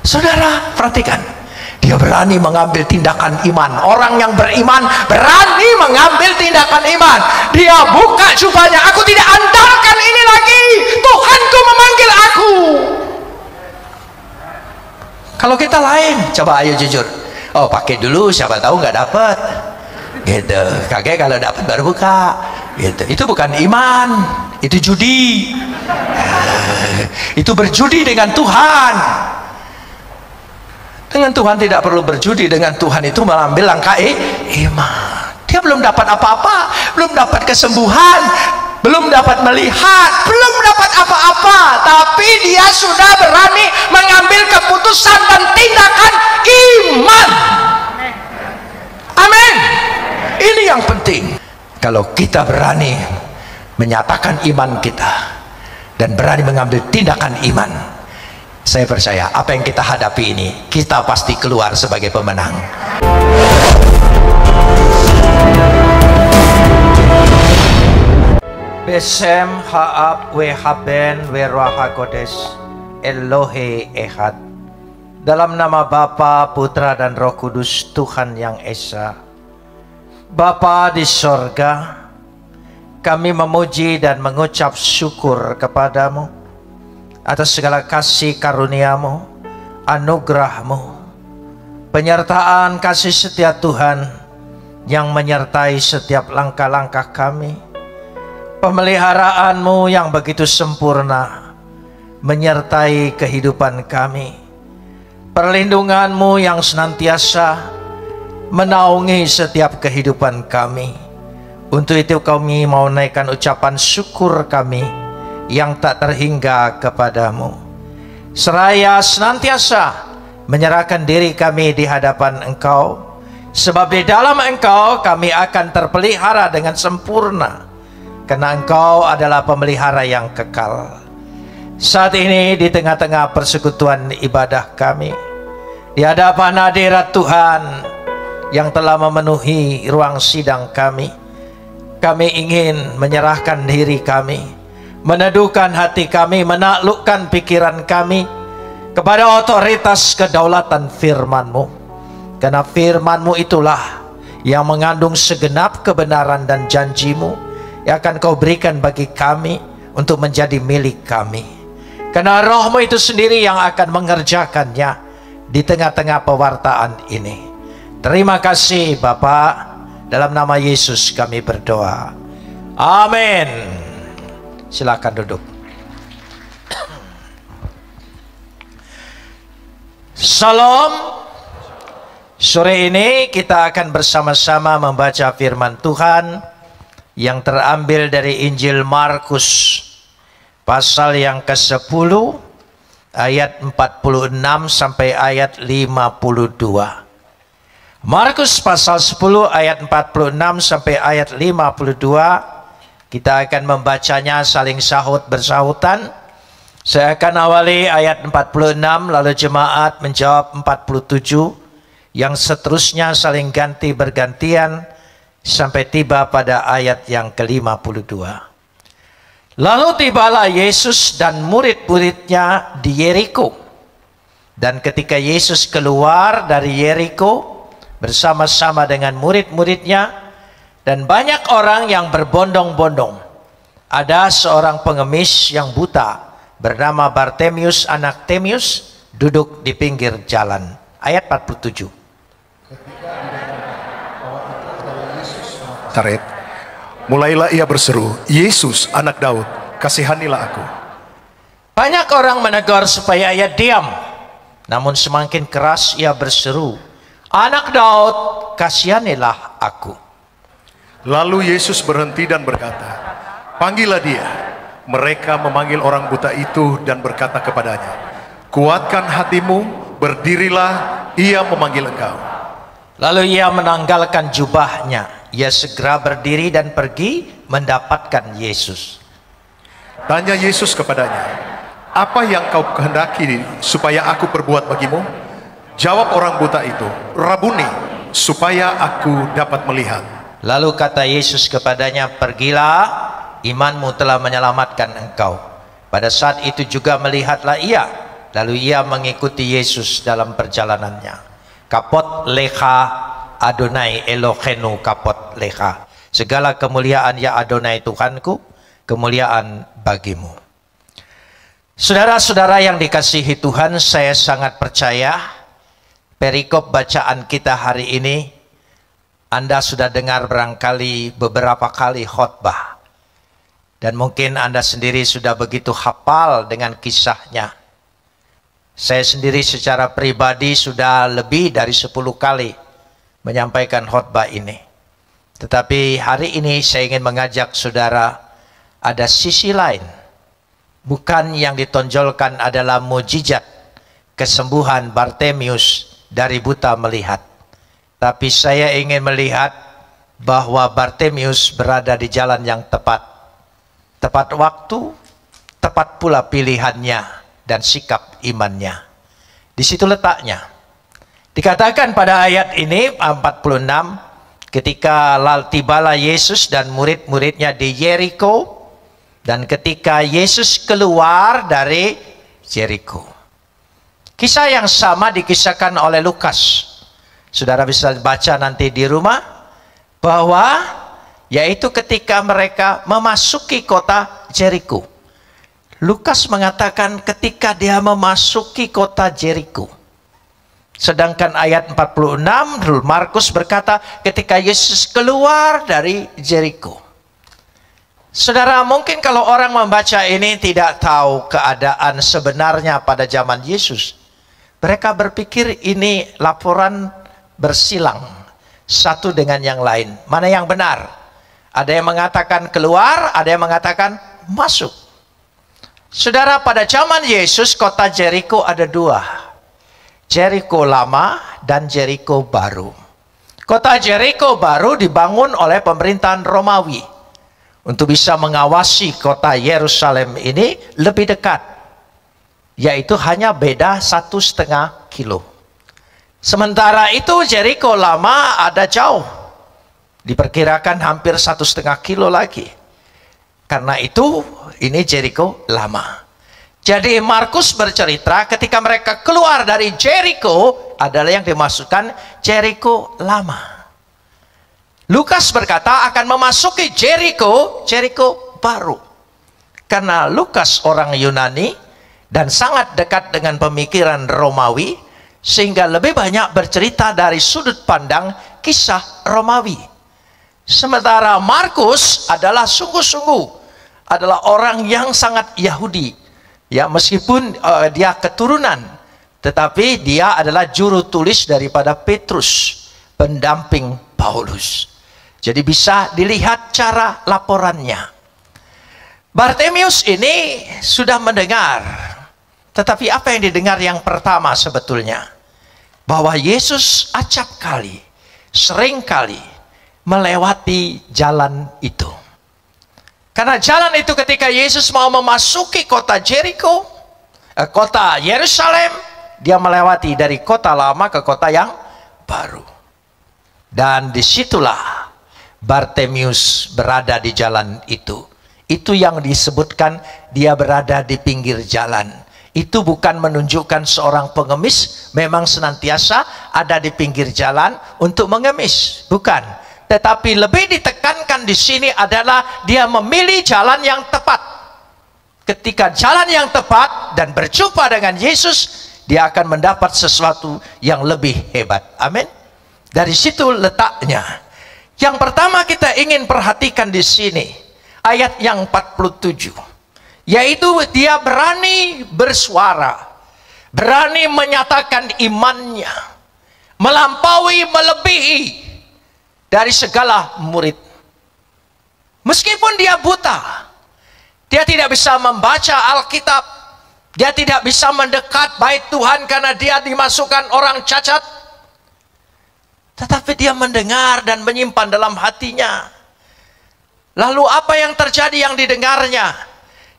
Saudara, perhatikan. Dia berani mengambil tindakan iman. Orang yang beriman berani mengambil tindakan iman. Dia buka jubahnya. Aku tidak andalkan ini lagi. Tuhanku memanggil aku. Kalau kita lain, coba ayo jujur. Oh, pakai dulu, siapa tahu nggak dapat. Gitu. Kakek kalau dapat baru buka. Gitu. Itu bukan iman. Itu judi. Itu berjudi dengan Tuhan. Dengan Tuhan tidak perlu berjudi. Dengan Tuhan itu mengambil langkah iman. Dia belum dapat apa-apa, belum dapat kesembuhan, belum dapat melihat, belum dapat apa-apa, tapi dia sudah berani mengambil keputusan dan tindakan iman. Amin. Ini yang penting. Kalau kita berani menyatakan iman kita dan berani mengambil tindakan iman, saya percaya apa yang kita hadapi ini, kita pasti keluar sebagai pemenang. Besem haab wehaben weruah kodes Elohe Ehad. Dalam nama Bapa, Putra dan Roh Kudus, Tuhan yang Esa. Bapa di sorga, kami memuji dan mengucap syukur kepadamu atas segala kasih karuniamu, anugerahmu, penyertaan kasih setia Tuhan yang menyertai setiap langkah-langkah kami, pemeliharaanmu yang begitu sempurna menyertai kehidupan kami, perlindunganmu yang senantiasa menaungi setiap kehidupan kami. Untuk itu kami mau naikkan ucapan syukur kami yang tak terhingga kepadamu, seraya senantiasa menyerahkan diri kami di hadapan Engkau, sebab di dalam Engkau kami akan terpelihara dengan sempurna, karena Engkau adalah pemelihara yang kekal. Saat ini di tengah-tengah persekutuan ibadah kami, di hadapan hadirat Tuhan yang telah memenuhi ruang sidang kami, kami ingin menyerahkan diri kami, meneduhkan hati kami, menaklukkan pikiran kami kepada otoritas kedaulatan firman-Mu. Karena firman-Mu itulah yang mengandung segenap kebenaran dan janji-Mu yang akan Kau berikan bagi kami untuk menjadi milik kami. Karena Roh-Mu itu sendiri yang akan mengerjakannya di tengah-tengah pewartaan ini. Terima kasih Bapa, dalam nama Yesus kami berdoa. Amin. Silakan duduk. Salam. Sore ini kita akan bersama-sama membaca firman Tuhan yang terambil dari Injil Markus pasal yang ke-10 ayat 46 sampai ayat 52. Markus pasal 10 ayat 46 sampai ayat 52. Kita akan membacanya saling sahut bersahutan. Saya akan awali ayat 46, lalu jemaat menjawab 47, yang seterusnya saling ganti bergantian sampai tiba pada ayat yang ke-52. Lalu tibalah Yesus dan murid-muridnya di Yeriko. Dan ketika Yesus keluar dari Yeriko bersama-sama dengan murid-muridnya dan banyak orang yang berbondong-bondong, ada seorang pengemis yang buta bernama Bartemius anak Temius duduk di pinggir jalan. Ayat 47. Taret, mulailah ia berseru, Yesus anak Daud, kasihanilah aku. Banyak orang menegur supaya ia diam, namun semakin keras ia berseru, Anak Daud, kasihanilah aku. Lalu Yesus berhenti dan berkata, panggillah dia. Mereka memanggil orang buta itu dan berkata kepadanya, kuatkan hatimu, berdirilah, ia memanggil engkau. Lalu ia menanggalkan jubahnya. Ia segera berdiri dan pergi mendapatkan Yesus. Tanya Yesus kepadanya, apa yang kau kehendaki supaya aku perbuat bagimu? Jawab orang buta itu, Rabuni, supaya aku dapat melihat. Lalu kata Yesus kepadanya, pergilah, imanmu telah menyelamatkan engkau. Pada saat itu juga melihatlah ia, Lalu ia mengikuti Yesus dalam perjalanannya. Kapot lecha Adonai Elohenu kapot lecha. Segala kemuliaan ya Adonai Tuhanku, kemuliaan bagimu. Saudara-saudara yang dikasihi Tuhan, saya sangat percaya perikop bacaan kita hari ini, Anda sudah dengar barangkali beberapa kali khotbah. Dan mungkin Anda sendiri sudah begitu hafal dengan kisahnya. Saya sendiri secara pribadi sudah lebih dari 10 kali menyampaikan khotbah ini. Tetapi hari ini saya ingin mengajak saudara, ada sisi lain. Bukan yang ditonjolkan adalah mujizat kesembuhan Bartemius dari buta melihat. Tapi saya ingin melihat bahwa Bartemius berada di jalan yang tepat. Tepat waktu, tepat pula pilihannya dan sikap imannya. Di situ letaknya. Dikatakan pada ayat ini 46, ketika tibalah Yesus dan murid-muridnya di Yeriko, dan ketika Yesus keluar dari Yeriko. Kisah yang sama dikisahkan oleh Lukas. Saudara bisa baca nanti di rumah, bahwa yaitu ketika mereka memasuki kota Yeriko. Lukas mengatakan ketika dia memasuki kota Yeriko. Sedangkan ayat 46, Markus berkata ketika Yesus keluar dari Yeriko. Saudara, mungkin kalau orang membaca ini tidak tahu keadaan sebenarnya pada zaman Yesus. Mereka berpikir ini laporan bersilang satu dengan yang lain. Mana yang benar? Ada yang mengatakan keluar, ada yang mengatakan masuk. Saudara, pada zaman Yesus kota Yeriko ada dua. Yeriko lama dan Yeriko baru. Kota Yeriko baru dibangun oleh pemerintahan Romawi untuk bisa mengawasi kota Yerusalem ini lebih dekat, yaitu hanya beda 1,5 kilo. Sementara itu Yeriko lama ada jauh, diperkirakan hampir 1,5 kilo lagi. Karena itu ini Yeriko lama. Jadi Markus bercerita ketika mereka keluar dari Yeriko adalah yang dimaksudkan Yeriko lama. Lukas berkata akan memasuki Yeriko baru. Karena Lukas orang Yunani dan sangat dekat dengan pemikiran Romawi, sehingga lebih banyak bercerita dari sudut pandang kisah Romawi. Sementara Markus adalah sungguh-sungguh adalah orang yang sangat Yahudi. Ya, meskipun dia keturunan, tetapi dia adalah juru tulis daripada Petrus, pendamping Paulus. Jadi bisa dilihat cara laporannya. Bartemius ini sudah mendengar, tetapi apa yang didengar yang pertama sebetulnya? Bahwa Yesus acap kali, sering kali melewati jalan itu. Karena jalan itu ketika Yesus mau memasuki kota Yeriko, kota Yerusalem, dia melewati dari kota lama ke kota yang baru. Dan disitulah Bartemius berada di jalan itu. Itu yang disebutkan dia berada di pinggir jalan. Itu bukan menunjukkan seorang pengemis memang senantiasa ada di pinggir jalan untuk mengemis, bukan. Tetapi lebih ditekankan di sini adalah dia memilih jalan yang tepat. Ketika jalan yang tepat dan berjumpa dengan Yesus, dia akan mendapat sesuatu yang lebih hebat. Amin. Dari situ letaknya. Yang pertama kita ingin perhatikan di sini, ayat yang 47. Yaitu dia berani bersuara, berani menyatakan imannya, melampaui, melebihi dari segala murid. Meskipun dia buta, dia tidak bisa membaca Alkitab, dia tidak bisa mendekat bait Tuhan karena dia dimasukkan orang cacat, tetapi dia mendengar dan menyimpan dalam hatinya. Lalu apa yang terjadi yang didengarnya?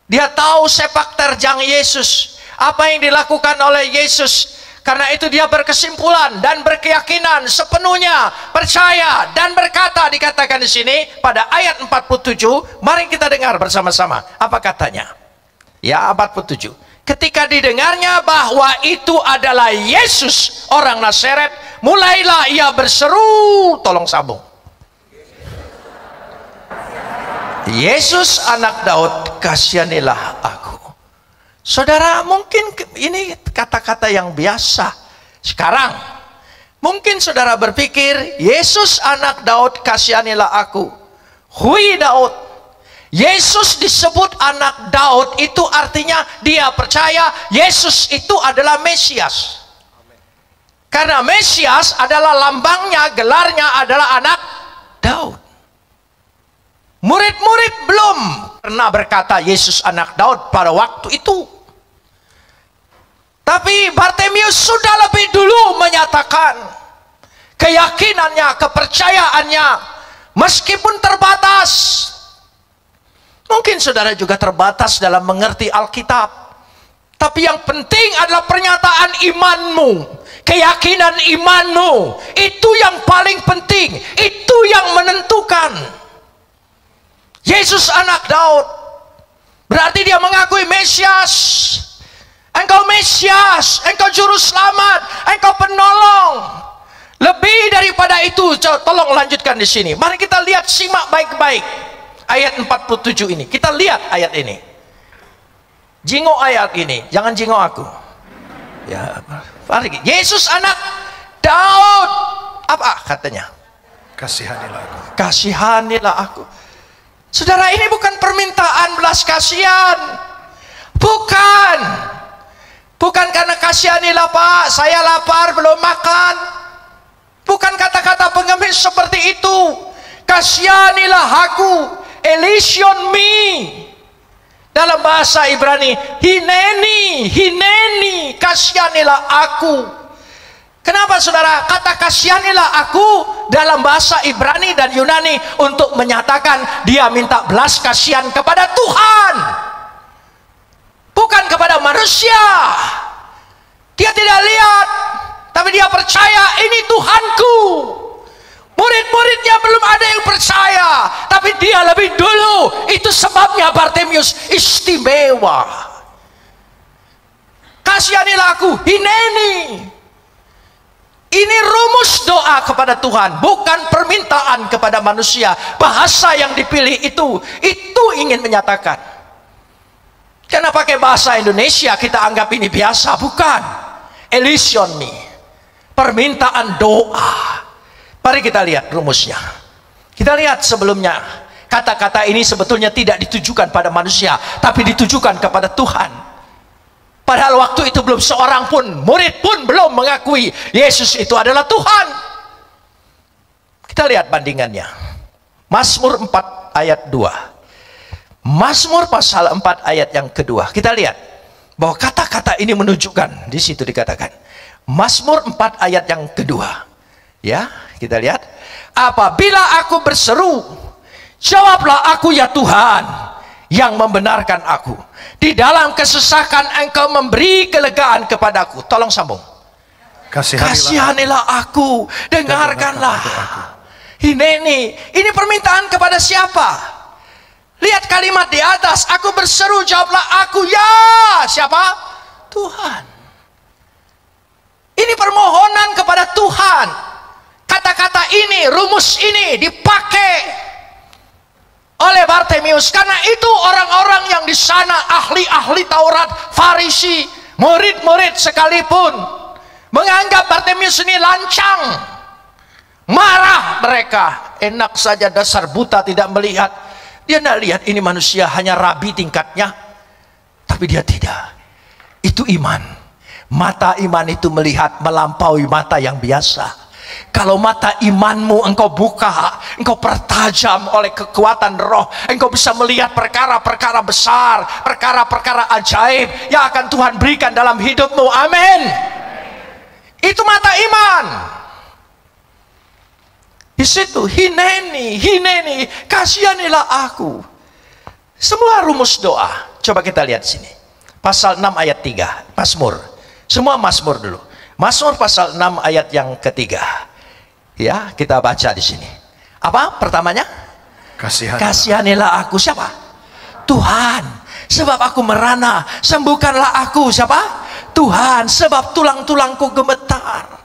Dia tahu sepak terjang Yesus, apa yang dilakukan oleh Yesus. Karena itu dia berkesimpulan dan berkeyakinan sepenuhnya, percaya dan berkata, dikatakan di sini pada ayat 47. Mari kita dengar bersama-sama apa katanya. Ya, 47. Ketika didengarnya bahwa itu adalah Yesus orang Nazaret, mulailah ia berseru, tolong sambung. Yesus anak Daud, kasihanilah aku. Saudara, mungkin ini kata-kata yang biasa. Sekarang, mungkin saudara berpikir, Yesus anak Daud, kasihanilah aku. Hui Daud. Yesus disebut anak Daud, itu artinya dia percaya Yesus itu adalah Mesias. Karena Mesias adalah lambangnya, gelarnya adalah anak Daud. Murid-murid belum pernah berkata Yesus anak Daud pada waktu itu. Tapi Bartimius sudah lebih dulu menyatakan keyakinannya, kepercayaannya, meskipun terbatas. Mungkin saudara juga terbatas dalam mengerti Alkitab. Tapi yang penting adalah pernyataan imanmu, keyakinan imanmu. Itu yang paling penting, itu yang menentukan. Yesus anak Daud, berarti dia mengakui Mesias. Engkau Mesias, engkau juru selamat, engkau penolong. Lebih daripada itu, tolong lanjutkan di sini. Mari kita lihat, simak baik-baik ayat 47 ini. Kita lihat ayat ini. Jingok ayat ini, jangan jingok aku. Ya, mari. Yesus anak Daud, apa katanya? Kasihanilah aku. Kasihanilah aku. Saudara, ini bukan permintaan belas kasihan. Bukan. Bukan karena kasihanilah Pak, saya lapar belum makan. Bukan kata-kata pengemis seperti itu. Kasihanilah aku, eleison me. Dalam bahasa Ibrani, hineni, hineni, kasihanilah aku. Kenapa saudara? Kata kasihanilah aku dalam bahasa Ibrani dan Yunani untuk menyatakan dia minta belas kasihan kepada Tuhan, bukan kepada manusia. Dia tidak lihat, tapi dia percaya ini Tuhanku. Murid-muridnya belum ada yang percaya, tapi dia lebih dulu. Itu sebabnya Bartimius istimewa. Kasihanilah aku, hineni. Ini rumus doa kepada Tuhan, bukan permintaan kepada manusia. Bahasa yang dipilih itu ingin menyatakan. Karena pakai bahasa Indonesia kita anggap ini biasa, bukan. Eleison me, permintaan doa. Mari kita lihat rumusnya. Kita lihat sebelumnya, kata-kata ini sebetulnya tidak ditujukan pada manusia, tapi ditujukan kepada Tuhan. Padahal waktu itu belum seorang pun, murid pun belum mengakui Yesus itu adalah Tuhan. Kita lihat bandingannya. Mazmur 4 ayat 2. Mazmur pasal 4 ayat yang kedua. Kita lihat bahwa kata-kata ini menunjukkan, di situ dikatakan. Mazmur 4 ayat yang kedua. Ya, kita lihat. Apabila aku berseru, jawablah aku ya Tuhan, yang membenarkan aku. Di dalam kesesakan engkau memberi kelegaan kepadaku. Tolong sambung. Kasihanilah aku, dengarkanlah. Ini permintaan kepada siapa? Lihat kalimat di atas. Aku berseru, jawablah aku ya. Siapa? Tuhan. Ini permohonan kepada Tuhan. Kata-kata ini, rumus ini dipakai oleh Bartimius, karena itu orang-orang yang di sana, ahli-ahli Taurat, Farisi, murid-murid sekalipun, menganggap Bartimius ini lancang. Marah mereka. Enak saja dasar buta tidak melihat. Dia tidak lihat ini manusia hanya rabi tingkatnya, tapi dia tidak. Itu iman. Mata iman itu melihat melampaui mata yang biasa. Kalau mata imanmu engkau buka, engkau pertajam oleh kekuatan roh, engkau bisa melihat perkara-perkara besar, perkara-perkara ajaib yang akan Tuhan berikan dalam hidupmu. Amin. Itu mata iman. Di situ, hineni, kasihanilah aku. Semua rumus doa. Coba kita lihat sini. Pasal 6 ayat 3, Mazmur. Semua Mazmur dulu. Mazmur pasal 6 ayat yang ketiga. Ya, kita baca di sini. Apa pertamanya? Kasihanilah. Kasihanilah aku. Siapa? Tuhan. Sebab aku merana, sembuhkanlah aku. Siapa? Tuhan, sebab tulang-tulangku gemetar.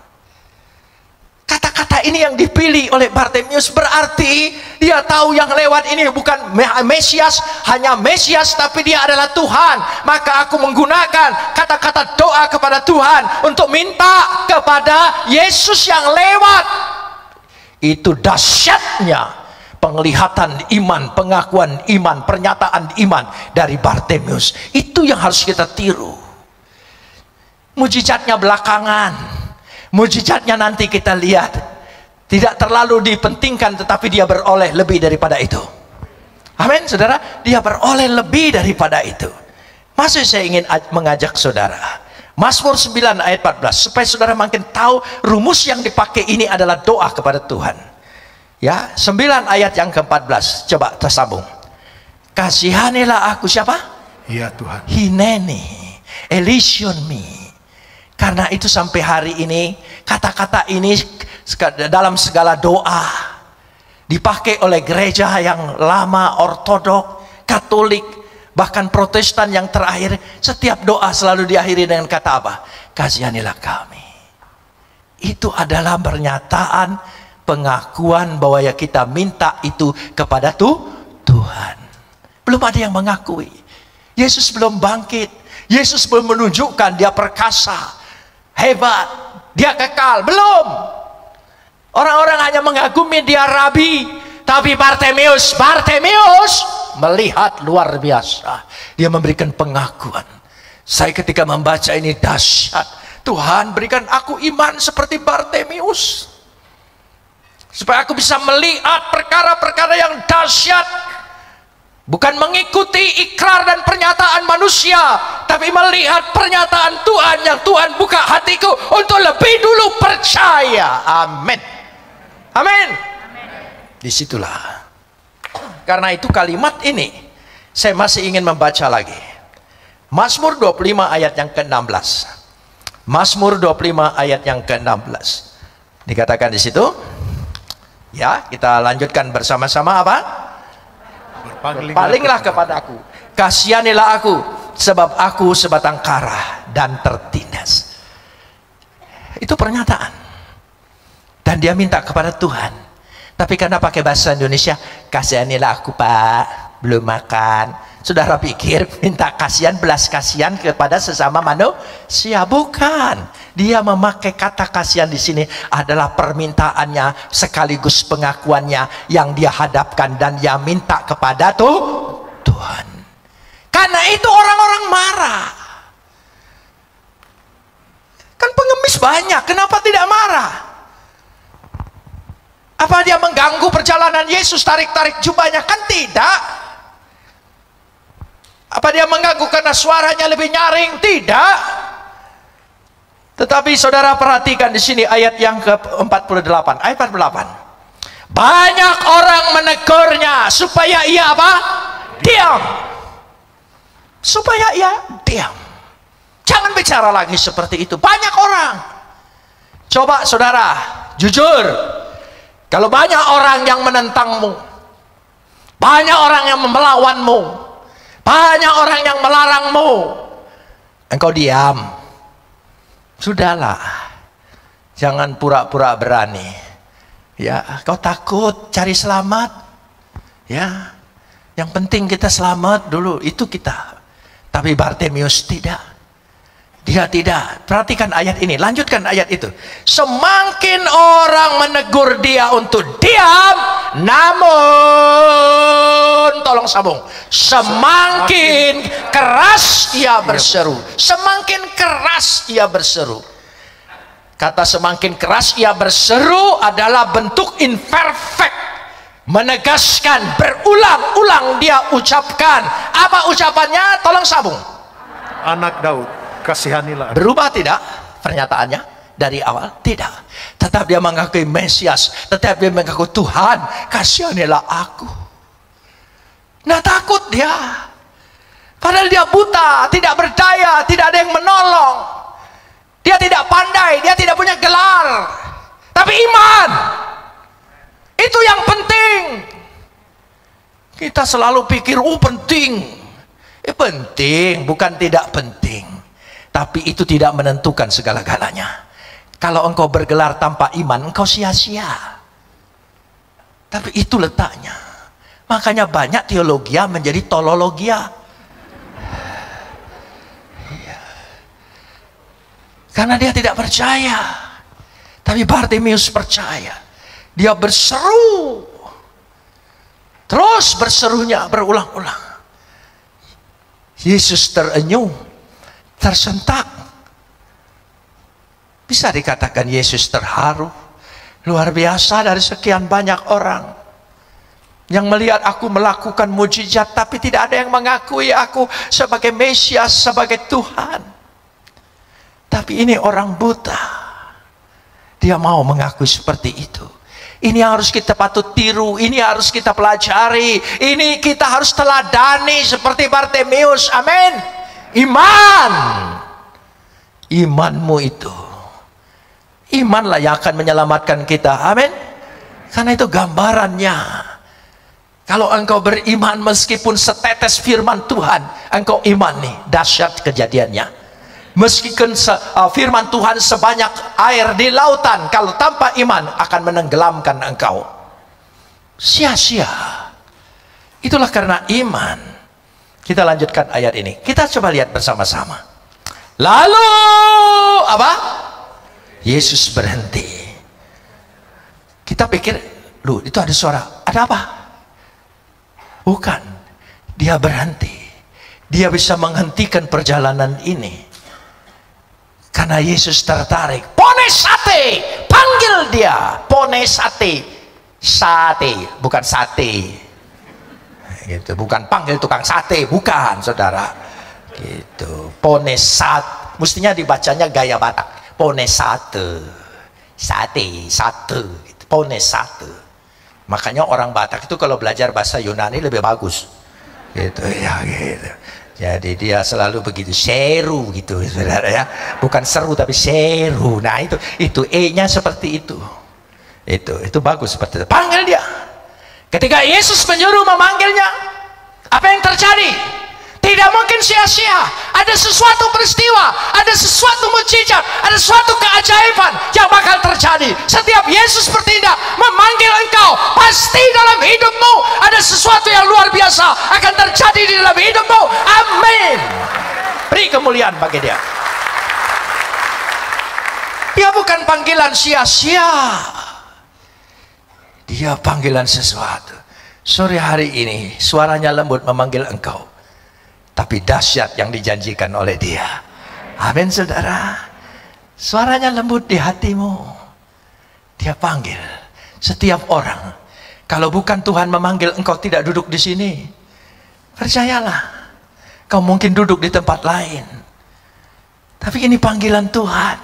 Kata-kata ini yang dipilih oleh Bartimius berarti dia tahu yang lewat ini bukan Mesias, hanya Mesias, tapi dia adalah Tuhan. Maka aku menggunakan kata-kata doa kepada Tuhan untuk minta kepada Yesus yang lewat. Itu dahsyatnya penglihatan iman, pengakuan iman, pernyataan iman dari Bartimius. Itu yang harus kita tiru. Mujizatnya belakangan, mujizatnya nanti kita lihat. Tidak terlalu dipentingkan, tetapi dia beroleh lebih daripada itu. Amin, saudara. Dia beroleh lebih daripada itu. Masih saya ingin mengajak saudara, Mazmur 9 ayat 14, supaya saudara makin tahu rumus yang dipakai ini adalah doa kepada Tuhan. Ya, 9 ayat yang ke-14. Coba tersambung. Kasihanilah aku, siapa? Ya Tuhan. Hineni, elision me. Karena itu sampai hari ini kata-kata ini dalam segala doa dipakai oleh gereja yang lama, ortodok, katolik, bahkan protestan yang terakhir. Setiap doa selalu diakhiri dengan kata apa? Kasihanilah kami. Itu adalah pernyataan pengakuan bahwa ya kita minta itu kepada Tuhan. Belum ada yang mengakui. Yesus belum bangkit. Yesus belum menunjukkan dia perkasa, hebat, dia kekal. Belum. Orang-orang hanya mengagumi dia rabi. Tapi Bartimius melihat luar biasa. Dia memberikan pengakuan. Saya ketika membaca ini dahsyat. Tuhan, berikan aku iman seperti Bartimius, supaya aku bisa melihat perkara-perkara yang dahsyat. Bukan mengikuti ikrar dan pernyataan manusia, tapi melihat pernyataan Tuhan yang Tuhan buka hatiku untuk lebih dulu percaya. Amin. Amin. Disitulah. Karena itu kalimat ini saya masih ingin membaca lagi. Mazmur 25 ayat yang ke-16. Mazmur 25 ayat yang ke-16. Dikatakan di situ. Ya, kita lanjutkan bersama-sama apa? Berpalinglah kepadaku, kasihanilah aku, sebab aku sebatang kara dan tertindas. Itu pernyataan. Dan dia minta kepada Tuhan. Tapi karena pakai bahasa Indonesia, kasihanilah aku Pak, belum makan. Saudara pikir minta kasihan, belas kasihan kepada sesama manusia? Bukan. Dia memakai kata kasihan di sini adalah permintaannya sekaligus pengakuannya yang dia hadapkan dan dia minta kepada Tuhan. Karena itu orang-orang marah. Kan pengemis banyak, kenapa tidak marah? Apa dia mengganggu perjalanan Yesus, tarik-tarik jubahnya? Kan tidak. Apa dia mengganggu karena suaranya lebih nyaring? Tidak. Tetapi saudara perhatikan di sini ayat yang ke-48. Ayat 48. Banyak orang menegurnya supaya ia apa? Diam. Supaya ia diam. Jangan bicara lagi seperti itu. Banyak orang. Coba saudara, jujur. Kalau banyak orang yang menentangmu, banyak orang yang melawanmu, banyak orang yang melarangmu, engkau diam. Sudahlah, jangan pura-pura berani. Ya, kau takut cari selamat. Ya, yang penting kita selamat dulu, itu kita. Tapi Bartimius tidak. Dia tidak. Perhatikan ayat ini, lanjutkan ayat itu. Semakin orang menegur dia untuk diam, namun tolong sambung, semakin keras ia berseru. Semakin keras ia berseru. Kata semakin keras ia berseru adalah bentuk imperfect, menegaskan, berulang-ulang dia ucapkan. Apa ucapannya? Tolong sambung. Anak Daud, kasihanilah. Berubah tidak pernyataannya dari awal? Tidak. Tetap dia mengakui Mesias, tetap dia mengaku Tuhan, kasihanilah aku. Nah, takut dia. Padahal dia buta, tidak berdaya, tidak ada yang menolong. Dia tidak pandai, dia tidak punya gelar. Tapi iman, itu yang penting. Kita selalu pikir, oh penting. Penting, bukan tidak penting. Tapi itu tidak menentukan segala-galanya. Kalau engkau bergelar tanpa iman, engkau sia-sia. Tapi itu letaknya. Makanya banyak teologia menjadi tolologia. Karena dia tidak percaya. Tapi Bartimeus percaya. Dia berseru. Terus berserunya berulang-ulang. Yesus terenyuh, tersentak. Bisa dikatakan Yesus terharu. Luar biasa, dari sekian banyak orang yang melihat aku melakukan mujizat, tapi tidak ada yang mengakui aku sebagai Mesias, sebagai Tuhan. Tapi ini orang buta. Dia mau mengakui seperti itu. Ini harus kita patut tiru, ini harus kita pelajari, ini kita harus teladani seperti Bartimeus. Amin. Iman. Imanmu itu. Imanlah yang akan menyelamatkan kita. Amin. Karena itu gambarannya. Kalau engkau beriman meskipun setetes firman Tuhan, engkau imani, dahsyat kejadiannya. Meskipun firman Tuhan sebanyak air di lautan, kalau tanpa iman akan menenggelamkan engkau. Sia-sia. Itulah karena iman. Kita lanjutkan ayat ini. Kita coba lihat bersama-sama. Lalu apa? Yesus berhenti. Kita pikir, loh itu ada suara. Ada apa? Bukan. Dia berhenti. Dia bisa menghentikan perjalanan ini. Karena Yesus tertarik. Ponesate, panggil dia. Ponesate, sate, bukan sate. Gitu, bukan panggil tukang sate, bukan, saudara. Gitu, ponesat, mestinya dibacanya gaya Batak. Ponesate, sate, sate, gitu. Ponesate. Makanya orang Batak itu kalau belajar bahasa Yunani lebih bagus. Gitu ya, gitu. Jadi dia selalu begitu, seru gitu, saudara ya. Bukan seru tapi seru. Nah itu E-nya seperti itu. Itu bagus seperti itu. Panggil dia. Ketika Yesus menyuruh memanggilnya, apa yang terjadi? Tidak mungkin sia-sia. Ada sesuatu peristiwa, ada sesuatu mujizat, ada suatu keajaiban yang bakal terjadi. Setiap Yesus bertindak memanggil engkau, pasti dalam hidupmu ada sesuatu yang luar biasa akan terjadi di dalam hidupmu. Amin. Beri kemuliaan bagi dia. Dia bukan panggilan sia-sia. Dia panggilan sesuatu. Sore hari ini suaranya lembut memanggil engkau. Tapi dahsyat yang dijanjikan oleh dia. Amin, saudara. Suaranya lembut di hatimu. Dia panggil setiap orang. Kalau bukan Tuhan memanggil engkau tidak duduk di sini, percayalah, kau mungkin duduk di tempat lain. Tapi ini panggilan Tuhan.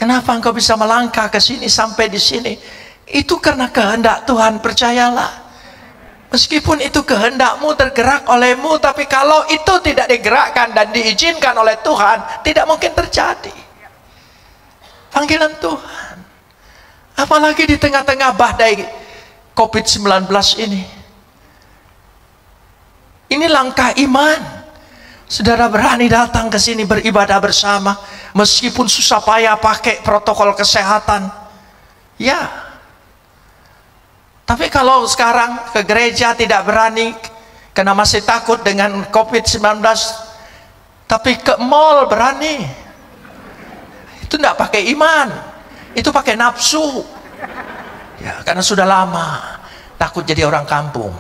Kenapa engkau bisa melangkah ke sini sampai di sini? Itu karena kehendak Tuhan, percayalah. Meskipun itu kehendakmu tergerak olehmu, tapi kalau itu tidak digerakkan dan diizinkan oleh Tuhan, tidak mungkin terjadi. Panggilan Tuhan. Apalagi di tengah-tengah badai COVID-19 ini. Ini langkah iman. Saudara berani datang ke sini beribadah bersama, meskipun susah payah pakai protokol kesehatan. Ya. Tapi kalau sekarang ke gereja tidak berani karena masih takut dengan COVID-19, tapi ke mall berani. Itu tidak pakai iman, itu pakai nafsu. Ya, karena sudah lama takut jadi orang kampung.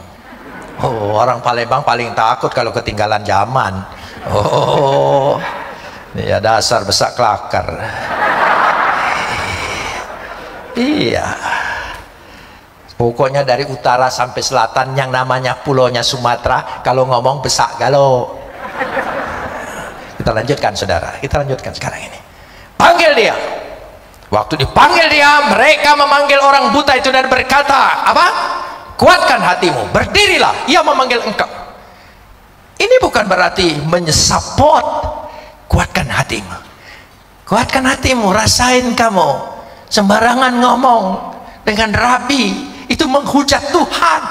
Oh, orang Palembang paling takut kalau ketinggalan zaman. Oh, ya dasar besak kelakar. Iya. Pokoknya dari utara sampai selatan yang namanya pulaunya Sumatera, kalau ngomong besak galau. Kita lanjutkan, saudara. Kita lanjutkan sekarang ini. Panggil dia. Waktu dipanggil dia, mereka memanggil orang buta itu dan berkata, apa? Kuatkan hatimu, berdirilah, ia memanggil engkau. Ini bukan berarti menyesapot. Kuatkan hatimu. Kuatkan hatimu, rasain kamu. Sembarangan ngomong dengan rabi, itu menghujat Tuhan.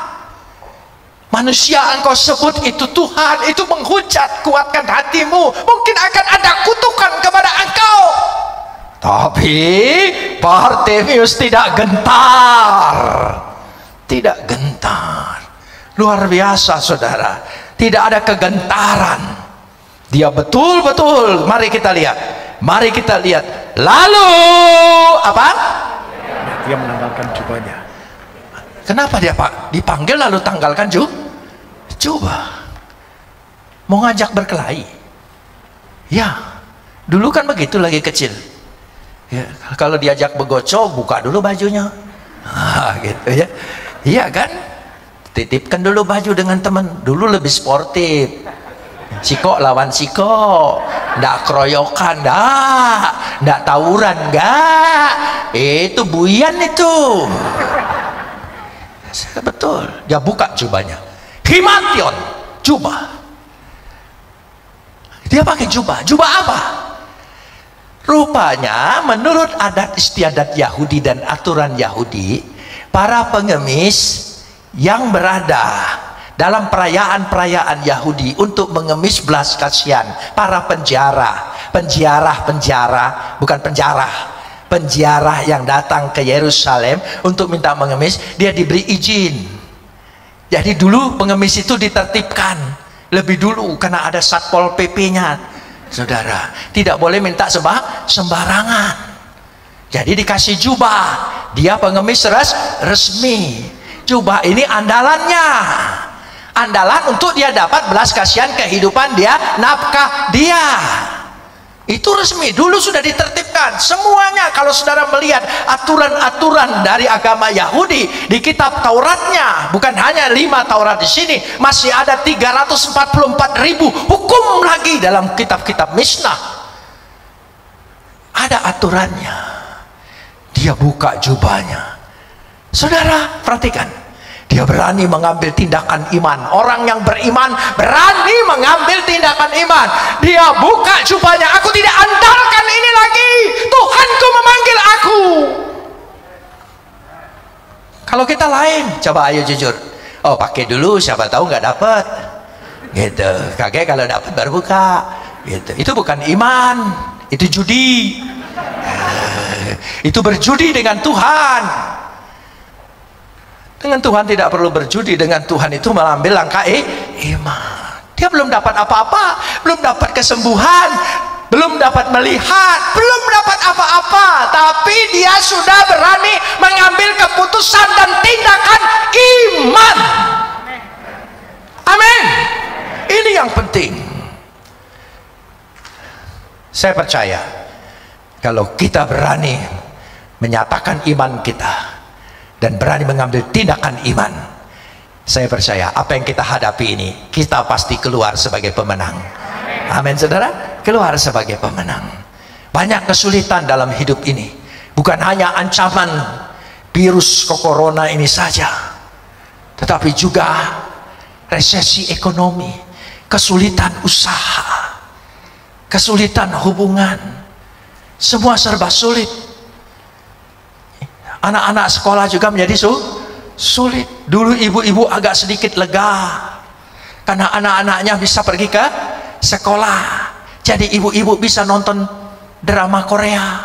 Manusia engkau sebut itu Tuhan, itu menghujat. Kuatkan hatimu, mungkin akan ada kutukan kepada engkau. Tapi Bartimius tidak gentar. Tidak gentar. Luar biasa saudara, tidak ada kegentaran. Dia betul-betul, mari kita lihat. Mari kita lihat. Lalu apa? Dia menanggalkan jubahnya. Kenapa dia dipanggil lalu tanggalkan jubah? Mau ngajak berkelahi? Ya, dulu kan begitu lagi kecil. Ya, kalau diajak begoco, buka dulu bajunya. Gitu ya. Iya kan? Titipkan dulu baju dengan teman. Dulu lebih sportif. Siko lawan siko, ndak keroyokan, ndak tawuran, nggak. Itu buian itu. Betul, dia buka jubahnya. Himation, jubah. Dia pakai jubah. Jubah apa? Rupanya menurut adat istiadat Yahudi dan aturan Yahudi, para pengemis yang berada dalam perayaan-perayaan Yahudi untuk mengemis belas kasihan para penjara yang datang ke Yerusalem untuk minta mengemis, dia diberi izin. Jadi dulu pengemis itu ditertibkan lebih dulu karena ada Satpol PP-nya, saudara. Tidak boleh minta sembarangan. Jadi dikasih jubah, dia pengemis resmi. Jubah ini andalannya, andalan untuk dia dapat belas kasihan kehidupan dia, nafkah dia. Itu resmi, dulu sudah ditertibkan semuanya. Kalau saudara melihat aturan-aturan dari agama Yahudi di kitab Tauratnya, bukan hanya 5 Taurat di sini, masih ada 344.000 hukum lagi dalam kitab-kitab Mishnah. Ada aturannya. Dia buka jubahnya, saudara perhatikan. Dia berani mengambil tindakan iman. Orang yang beriman berani mengambil tindakan iman. Dia buka jubahnya. Aku tidak andalkan ini lagi. Tuhanku memanggil aku. Kalau kita lain, coba ayo jujur. Oh, pakai dulu, siapa tahu nggak dapat. Gitu. Kakek kalau dapat baru buka. Gitu. Itu bukan iman. Itu judi. Itu berjudi dengan Tuhan. Dengan Tuhan tidak perlu berjudi. Dengan Tuhan itu mengambil langkah iman. Dia belum dapat apa-apa, belum dapat kesembuhan, belum dapat melihat, belum dapat apa-apa, tapi dia sudah berani mengambil keputusan dan tindakan iman. Amin. Ini yang penting. Saya percaya kalau kita berani menyatakan iman kita dan berani mengambil tindakan iman, saya percaya apa yang kita hadapi ini, kita pasti keluar sebagai pemenang. Amin saudara, keluar sebagai pemenang. Banyak kesulitan dalam hidup ini, bukan hanya ancaman virus corona ini saja, tetapi juga resesi ekonomi, kesulitan usaha, kesulitan hubungan, semua serba sulit. Anak-anak sekolah juga menjadi sulit. Dulu ibu-ibu agak sedikit lega karena anak-anaknya bisa pergi ke sekolah, jadi ibu-ibu bisa nonton drama Korea.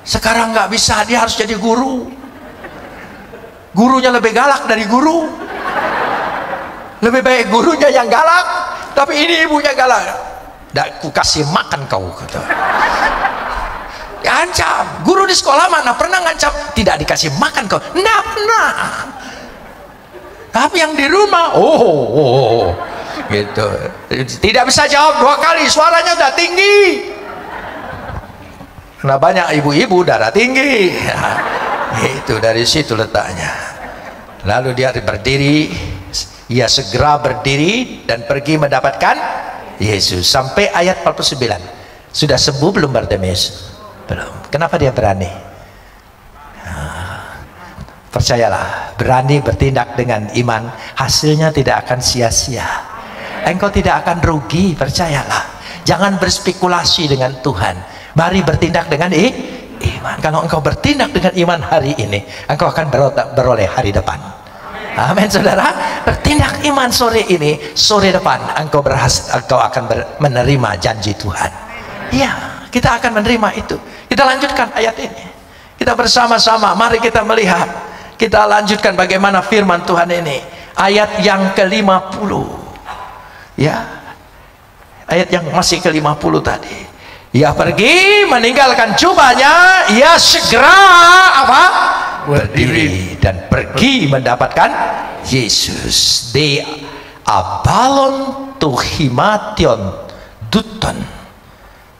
Sekarang nggak bisa, dia harus jadi guru. Gurunya lebih galak dari guru. Lebih baik gurunya yang galak, tapi ini ibunya galak. Nggak, ku kasih makan kau, kata. Ancam. Guru di sekolah mana pernah ngancam tidak dikasih makan kau? Nggak pernah. Tapi yang di rumah, gitu. Tidak bisa jawab 2 kali, suaranya udah tinggi. Karena banyak ibu-ibu darah tinggi. Itu dari situ letaknya. Lalu dia berdiri, ia segera berdiri dan pergi mendapatkan Yesus. Sampai ayat 49. Sudah sembuh belum Bartimius? Belum. Kenapa dia berani? Percayalah, berani bertindak dengan iman, hasilnya tidak akan sia-sia. Engkau tidak akan rugi, percayalah. Jangan berspekulasi dengan Tuhan. Mari bertindak dengan iman. iman. Kalau engkau bertindak dengan iman hari ini, engkau akan beroleh hari depan. Amin, saudara. Bertindak iman sore ini, sore depan engkau akan menerima janji Tuhan. Iya, kita akan menerima itu. Kita lanjutkan ayat ini. Kita bersama-sama, mari kita melihat. Kita lanjutkan bagaimana firman Tuhan ini. Ayat yang ke-50. Ya, ayat yang masih ke-50 tadi. Ia pergi meninggalkan jubahnya, ia segera apa? Berdiri dan pergi mendapatkan Yesus. They abalon to himation duton,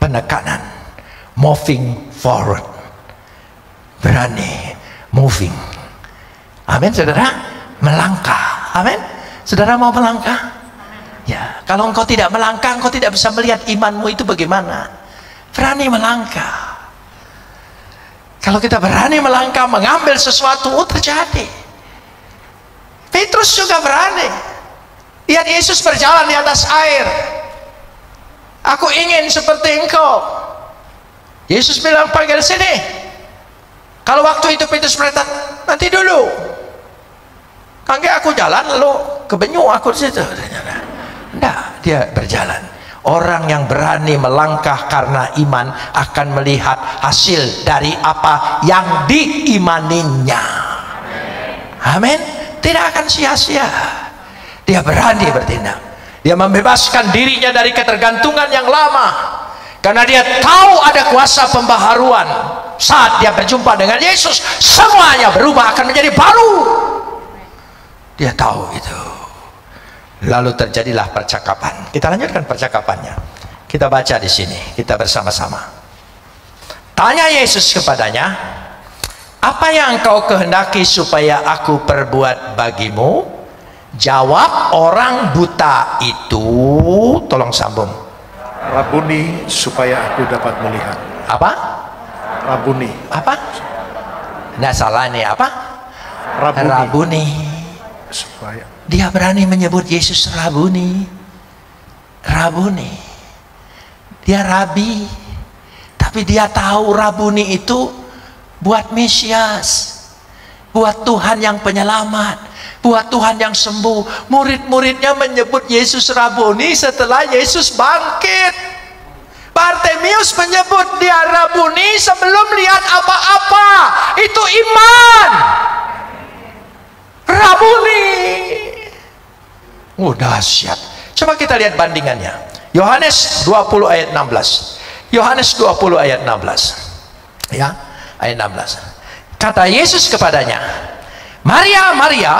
penekanan, moving forward, berani, moving. Amin, saudara. Melangkah. Amin. Saudara mau melangkah? Ya, kalau engkau tidak melangkah, engkau tidak bisa melihat imanmu itu bagaimana. Berani melangkah. Kalau kita berani melangkah, mengambil sesuatu, terjadi. Petrus juga berani. Lihat Yesus berjalan di atas air. Aku ingin seperti engkau. Yesus bilang, panggil sini. Kalau waktu itu Petrus berkata, nanti dulu. Kangge aku jalan, lalu kebenyu aku di situ. Enggak, dia berjalan. Orang yang berani melangkah karena iman akan melihat hasil dari apa yang diimaninya. Amin. Tidak akan sia-sia. Dia berani bertindak. Dia membebaskan dirinya dari ketergantungan yang lama, karena dia tahu ada kuasa pembaharuan. Saat dia berjumpa dengan Yesus, semuanya berubah, akan menjadi baru. Dia tahu itu. Lalu terjadilah percakapan. Kita lanjutkan percakapannya. Kita baca di sini, kita bersama-sama. Tanya Yesus kepadanya, apa yang engkau kehendaki supaya aku perbuat bagimu? Jawab orang buta itu, tolong sambung. Rabuni, supaya aku dapat melihat. Apa? Rabuni. Apa? Nggak salah nih, apa? Rabuni. Rabuni. Supaya. Dia berani menyebut Yesus Rabuni. Rabuni. Dia Rabi. Tapi dia tahu Rabuni itu buat Mesias, buat Tuhan yang penyelamat, buat Tuhan yang sembuh. Murid-muridnya menyebut Yesus Rabuni setelah Yesus bangkit. Bartimius menyebut dia Rabuni sebelum lihat apa-apa. Itu iman. Rabuni. Dahsyat. Coba kita lihat bandingannya. Yohanes 20 ayat 16. Yohanes 20 ayat 16. Ya, ayat 16. Kata Yesus kepadanya, Maria, Maria.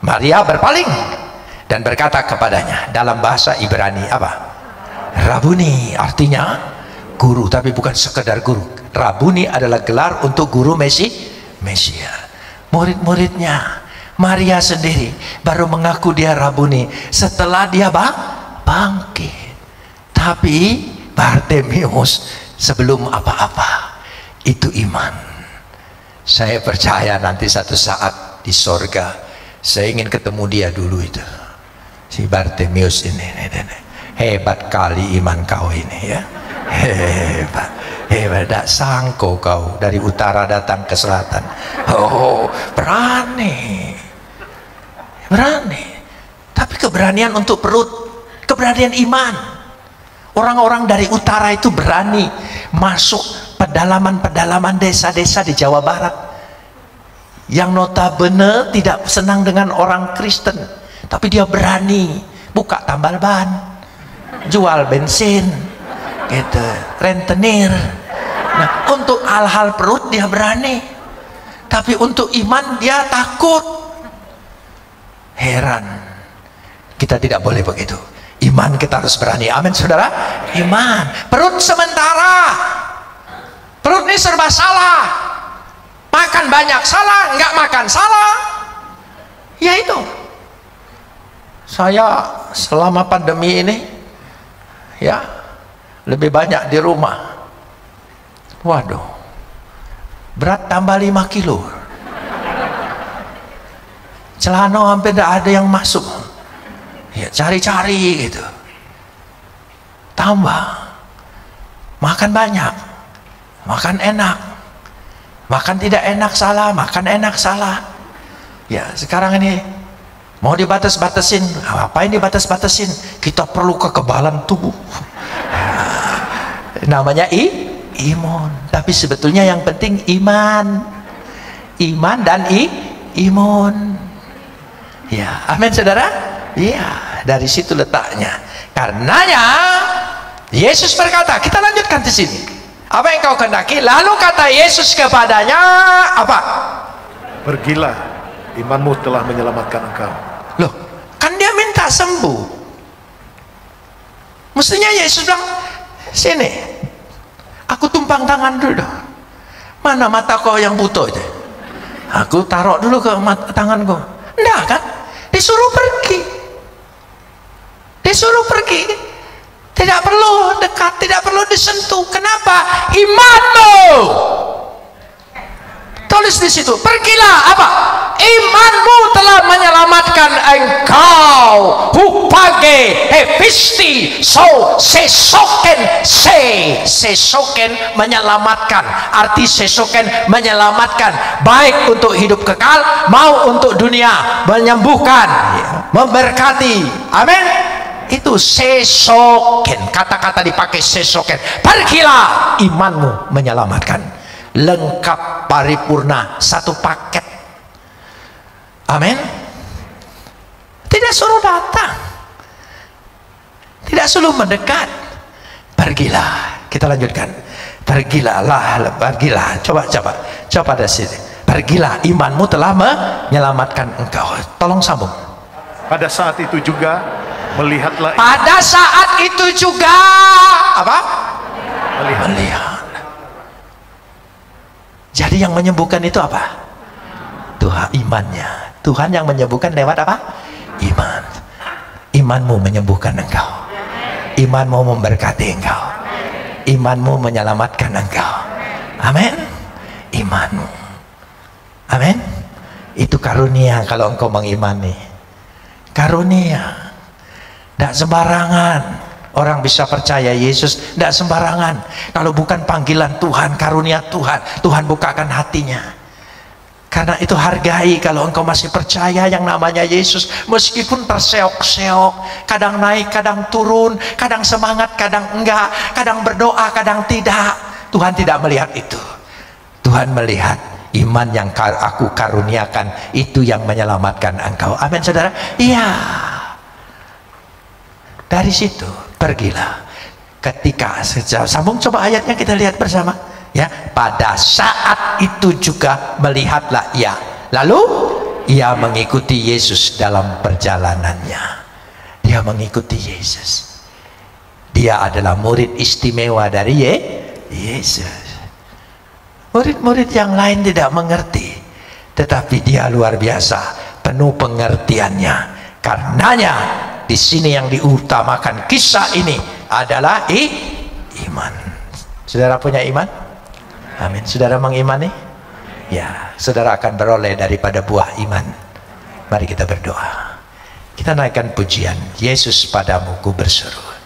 Maria berpaling dan berkata kepadanya dalam bahasa Ibrani apa? Rabuni, artinya guru, tapi bukan sekedar guru. Rabuni adalah gelar untuk guru Mesia. Murid-muridnya, Maria sendiri baru mengaku dia Rabuni setelah dia bangkit. Tapi Bartimius sebelum apa-apa, itu iman. Saya percaya nanti satu saat di sorga saya ingin ketemu dia dulu itu, si Bartimius ini. Hebat kali iman kau ini ya. Hebat. Tidak sangko kau dari utara datang ke selatan. Oh, berani. Tapi keberanian untuk perut, keberanian iman. Orang-orang dari utara itu berani masuk pedalaman-pedalaman desa-desa di Jawa Barat yang notabene tidak senang dengan orang Kristen, tapi dia berani buka tambal ban, jual bensin gitu, rentenir. Nah, untuk hal-hal perut dia berani, tapi untuk iman dia takut. Heran. Kita tidak boleh begitu. Iman kita harus berani. Amin, saudara. Iman. Perut sementara. Perut ini serba salah. Makan banyak salah, nggak makan salah. Ya itu. Saya selama pandemi ini, ya, lebih banyak di rumah. Waduh, berat tambah 5 kilo. Celana hampir tidak ada yang masuk. Ya, cari-cari gitu. Tambah. Makan banyak, makan enak, Makan tidak enak salah, makan enak salah. Ya, sekarang ini mau dibatas-batasin. Apa yang dibatas-batasin? Kita perlu kekebalan tubuh. Namanya imun. Tapi sebetulnya yang penting iman. Iman dan imun. Ya, amin saudara? Iya, dari situ letaknya. Karenanya Yesus berkata, kita lanjutkan di sini. Apa yang kau kehendaki? Lalu kata Yesus kepadanya apa? Pergilah, imanmu telah menyelamatkan engkau. Loh, kan dia minta sembuh. Mestinya Yesus bilang, sini, aku tumpang tangan dulu. Mana mata kau yang butuh itu? Aku taruh dulu ke tanganku. Enggak kan? Disuruh pergi. Disuruh pergi. Tidak perlu dekat, tidak perlu disentuh. Kenapa? Imanmu. Tulis di situ. Pergilah apa? Imanmu telah menyelamatkan engkau. Hupage episti so sesoken sesoken menyelamatkan. Arti sesoken menyelamatkan, baik untuk hidup kekal mau untuk dunia, menyembuhkan, memberkati. Amin. Itu sesoken, kata-kata dipakai sesoken. Pergilah, imanmu menyelamatkan. Lengkap, paripurna, satu paket. Amin. Tidak suruh datang, tidak suruh mendekat. Pergilah. Kita lanjutkan. Pergilah, pergilah. Coba dari sini. Pergilah, imanmu telah menyelamatkan engkau. Tolong sambung. Pada saat itu juga melihatlah. Pada saat itu juga apa? Melihat. Jadi yang menyembuhkan itu apa? Tuhan, imannya. Tuhan yang menyembuhkan lewat apa? Iman. Imanmu menyembuhkan engkau. Imanmu memberkati engkau. Imanmu menyelamatkan engkau. Amin. Imanmu. Amin. Itu karunia kalau engkau mengimani. Karunia. Tidak sembarangan orang bisa percaya Yesus. Tidak sembarangan. Kalau bukan panggilan Tuhan, karunia Tuhan, Tuhan bukakan hatinya. Karena itu hargai kalau engkau masih percaya yang namanya Yesus. Meskipun terseok-seok, kadang naik, kadang turun, kadang semangat, kadang enggak, kadang berdoa, kadang tidak. Tuhan tidak melihat itu. Tuhan melihat iman yang aku karuniakan, itu yang menyelamatkan engkau. Amin saudara. Iya. Dari situ pergilah. Ketika sambung, coba ayatnya kita lihat bersama ya. Pada saat itu juga melihatlah ia, lalu ia mengikuti Yesus dalam perjalanannya. Dia mengikuti Yesus. Dia adalah murid istimewa dari Yesus. Murid-murid yang lain tidak mengerti, tetapi dia luar biasa, penuh pengertiannya. Karenanya di sini yang diutamakan kisah ini adalah iman. Saudara punya iman? Amin. Saudara mengimani? Ya, saudara akan beroleh daripada buah iman. Mari kita berdoa. Kita naikkan pujian. Yesus padamu ku berseru.